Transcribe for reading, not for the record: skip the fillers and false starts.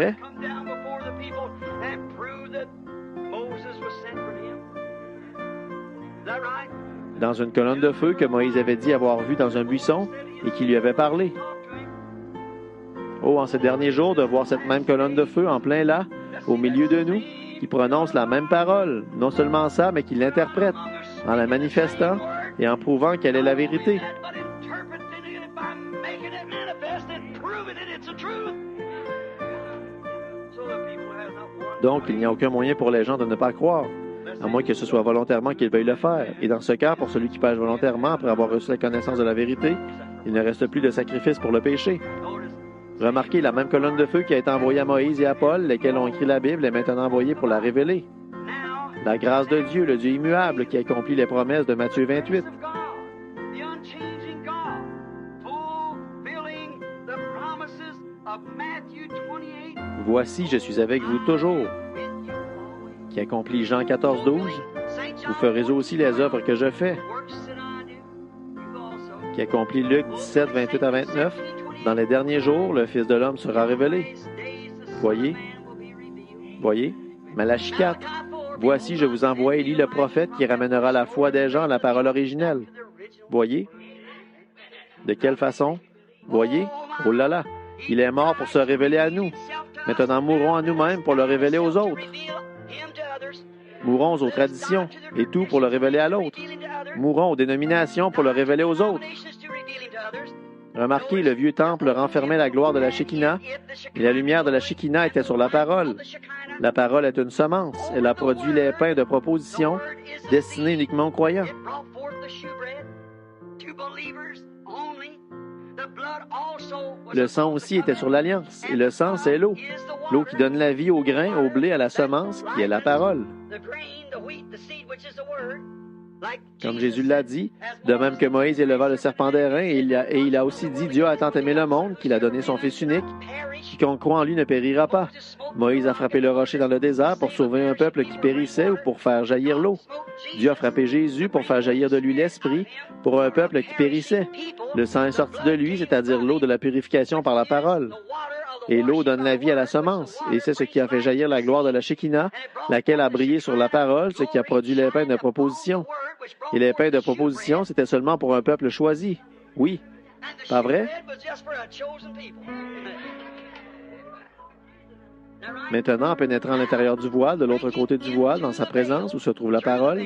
vrai? Dans une colonne de feu que Moïse avait dit avoir vue dans un buisson et qui lui avait parlé. Oh, en ces derniers jours, de voir cette même colonne de feu en plein là, au milieu de nous, qui prononce la même parole, non seulement ça, mais qui l'interprète, en la manifestant et en prouvant qu'elle est la vérité. Donc, il n'y a aucun moyen pour les gens de ne pas croire, à moins que ce soit volontairement qu'ils veuillent le faire. Et dans ce cas, pour celui qui pêche volontairement après avoir reçu la connaissance de la vérité, il ne reste plus de sacrifice pour le péché. Remarquez, la même colonne de feu qui a été envoyée à Moïse et à Paul, lesquels ont écrit la Bible, est maintenant envoyée pour la révéler. La grâce de Dieu, le Dieu immuable, qui accomplit les promesses de Matthieu 28. Voici, je suis avec vous toujours, qui accomplit Jean 14, 12. Vous ferez aussi les œuvres que je fais, qui accomplit Luc 17, 28 à 29. Dans les derniers jours, le Fils de l'homme sera révélé. Voyez? Malachie 4. Voici, je vous envoie Élie le prophète qui ramènera la foi des gens à la parole originelle. Voyez? De quelle façon? Voyez? Oh là là! Il est mort pour se révéler à nous. Maintenant, mourons à nous-mêmes pour le révéler aux autres. Mourons aux traditions, et tout pour le révéler à l'autre. Mourons aux dénominations pour le révéler aux autres. Remarquez, le vieux temple renfermait la gloire de la Shekinah, et la lumière de la Shekinah était sur la parole. La parole est une semence. Elle a produit les pains de proposition destinés uniquement aux croyants. Le sang aussi était sur l'alliance, et le sang, c'est l'eau. L'eau qui donne la vie au grain, au blé, à la semence, qui est la parole. Comme Jésus l'a dit, de même que Moïse éleva le serpent d'airain, et il a aussi dit, Dieu a tant aimé le monde qu'il a donné son Fils unique. Quiconque croit en lui ne périra pas. Moïse a frappé le rocher dans le désert pour sauver un peuple qui périssait ou pour faire jaillir l'eau. Dieu a frappé Jésus pour faire jaillir de lui l'Esprit pour un peuple qui périssait. Le sang est sorti de lui, c'est-à-dire l'eau de la purification par la parole. Et l'eau donne la vie à la semence, et c'est ce qui a fait jaillir la gloire de la Shekinah, laquelle a brillé sur la parole, ce qui a produit les pains de proposition. Et les pains de proposition, c'était seulement pour un peuple choisi. Oui. Pas vrai? Maintenant, en pénétrant à l'intérieur du voile, de l'autre côté du voile, dans sa présence, où se trouve la parole,